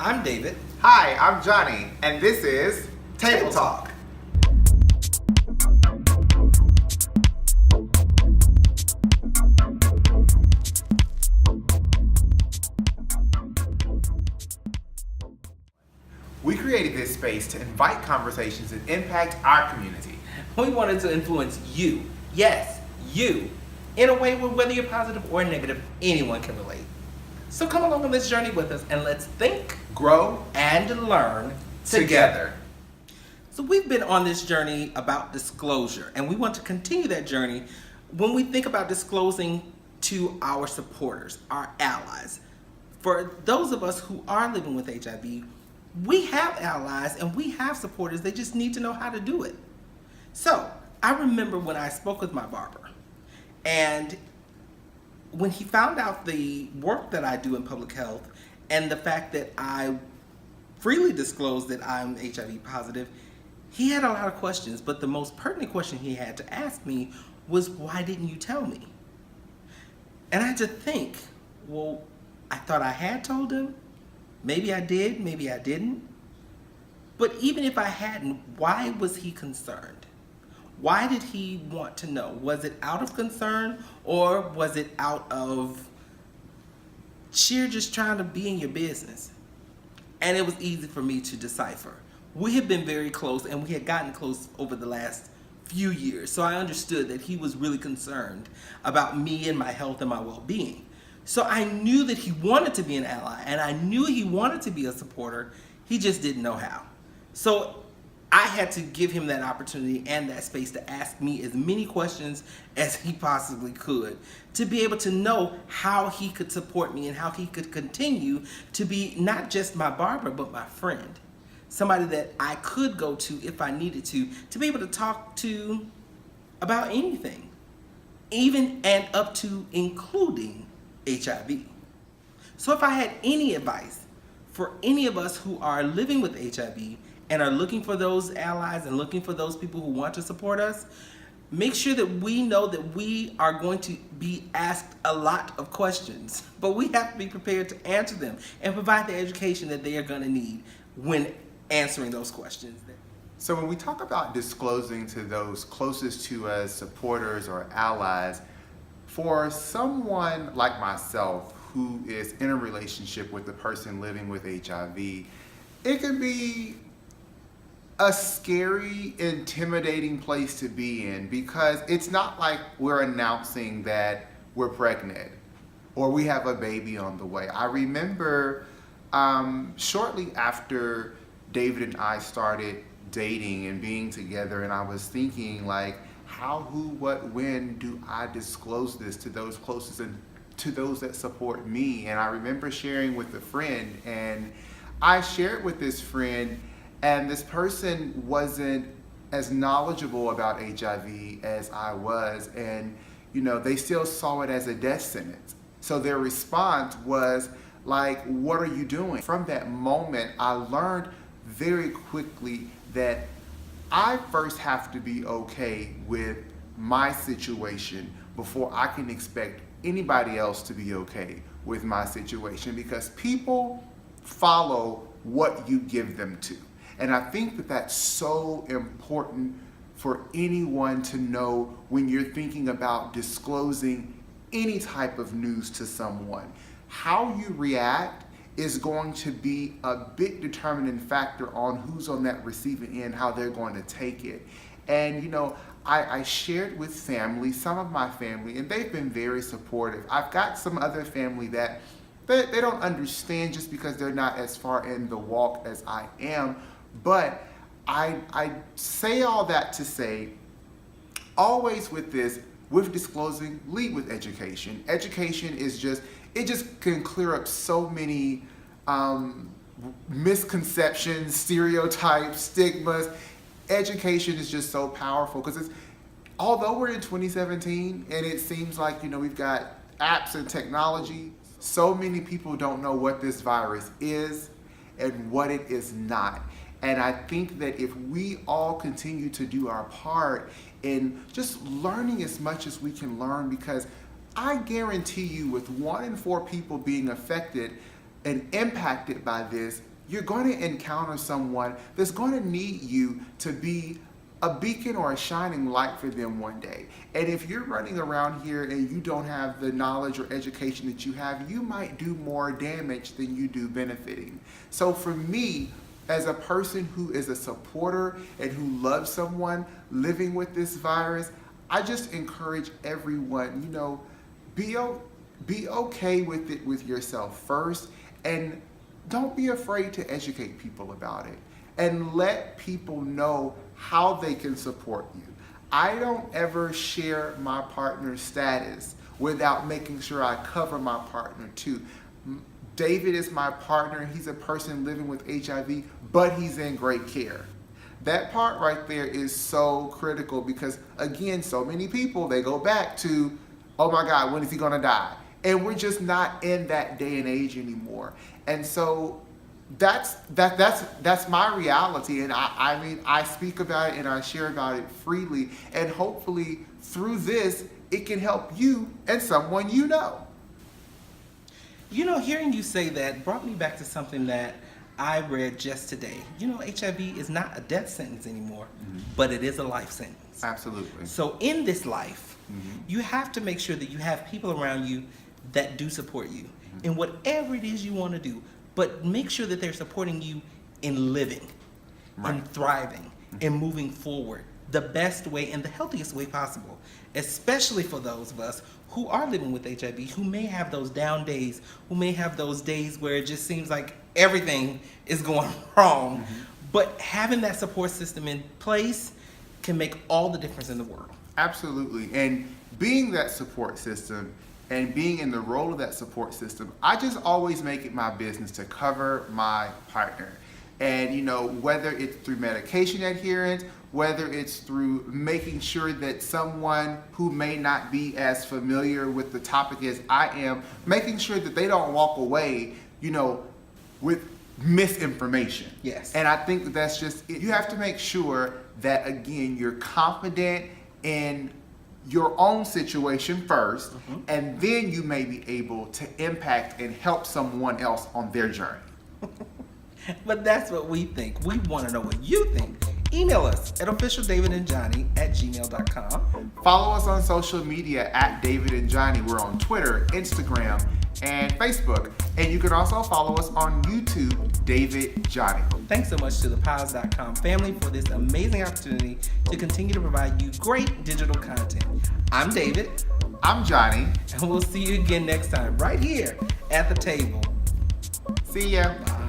I'm David. Hi, I'm Johnny, and this is Table Talk. We created this space to invite conversations that impact our community. We wanted to influence you, yes, you, in a way where whether you're positive or negative, anyone can relate. So come along on this journey with us and let's think, Grow and learn together. So we've been on this journey about disclosure, and we want to continue that journey when we think about disclosing to our supporters, our allies. For those of us who are living with HIV, we have allies and we have supporters. They just need to know how to do it. So I remember when I spoke with my barber, and when he found out the work that I do in public health and the fact that I freely disclosed that I'm HIV positive, he had a lot of questions, but the most pertinent question he had to ask me was, why didn't you tell me? And I had to think, well, I thought I had told him. Maybe I did, maybe I didn't. But even if I hadn't, why was he concerned? Why did he want to know? Was it out of concern, or was it out of sheer just trying to be in your business? And it was easy for me to decipher. We had been very close, and we had gotten close over the last few years. So I understood that he was really concerned about me and my health and my well-being. So I knew that he wanted to be an ally, and I knew he wanted to be a supporter. He just didn't know how. So I had to give him that opportunity and that space to ask me as many questions as he possibly could, to be able to know how he could support me and how he could continue to be not just my barber, but my friend. Somebody that I could go to if I needed to be able to talk to about anything, even and up to including HIV. So if I had any advice for any of us who are living with HIV and are looking for those allies and looking for those people who want to support us, make sure that we know that we are going to be asked a lot of questions, but we have to be prepared to answer them and provide the education that they are going to need when answering those questions. So when we talk about disclosing to those closest to us, supporters or allies, for someone like myself who is in a relationship with a person living with HIV, it can be a scary, intimidating place to be in, because it's not like we're announcing that we're pregnant or we have a baby on the way. I remember shortly after David and I started dating and being together, and I was thinking, like, how, who, what, when do I disclose this to those closest and to those that support me? And I remember sharing with a friend, and I shared with this friend, and this person wasn't as knowledgeable about HIV as I was, and they still saw it as a death sentence. So their response was like, what are you doing? From that moment, I learned very quickly that I first have to be okay with my situation before I can expect anybody else to be okay with my situation, because people follow what you give them to. And I think that that's so important for anyone to know when you're thinking about disclosing any type of news to someone. How you react is going to be a big determining factor on who's on that receiving end, how they're going to take it. And I shared with family, some of my family, and they've been very supportive. I've got some other family that they don't understand just because they're not as far in the walk as I am. But I say all that to say, always with disclosing, lead with education. Education is it just can clear up so many misconceptions, stereotypes, stigmas. Education is just so powerful, because although we're in 2017 and it seems like we've got apps and technology, so many people don't know what this virus is and what it is not. And I think that if we all continue to do our part in just learning as much as we can learn, because I guarantee you, with 1 in 4 people being affected and impacted by this, you're going to encounter someone that's going to need you to be a beacon or a shining light for them one day. And if you're running around here and you don't have the knowledge or education that you have, you might do more damage than you do benefiting. So for me, as a person who is a supporter and who loves someone living with this virus, I just encourage everyone, be okay with it with yourself first, and don't be afraid to educate people about it, and let people know how they can support you. I don't ever share my partner's status without making sure I cover my partner too. David is my partner. He's a person living with HIV, but he's in great care. That part right there is so critical because, again, so many people, they go back to, oh my God, when is he gonna die? And we're just not in that day and age anymore. And so that's my reality. And I mean, I speak about it and I share about it freely. And hopefully through this, it can help you and someone you know. Hearing you say that brought me back to something that I read just today. HIV is not a death sentence anymore, but it is a life sentence. Absolutely. So in this life, you have to make sure that you have people around you that do support you in whatever it is you want to do, but make sure that they're supporting you in living, in thriving, in moving forward the best way and the healthiest way possible, especially for those of us who are living with HIV, who may have those down days, who may have those days where it just seems like everything is going wrong. But having that support system in place can make all the difference in the world. Absolutely. And being that support system and being in the role of that support system, I just always make it my business to cover my partner. And whether it's through medication adherence, whether it's through making sure that someone who may not be as familiar with the topic as I am, making sure that they don't walk away, with misinformation. Yes. And I think that's just it. You have to make sure that, again, you're confident in your own situation first, and then you may be able to impact and help someone else on their journey. But that's what we think. We want to know what you think. Email us at officialdavidandjohnny@gmail.com. Follow us on social media at David and Johnny. We're on Twitter, Instagram, and Facebook. And you can also follow us on YouTube, David Johnny. Thanks so much to the Pause.com family for this amazing opportunity to continue to provide you great digital content. I'm David. I'm Johnny. And we'll see you again next time right here at the table. See ya. Bye.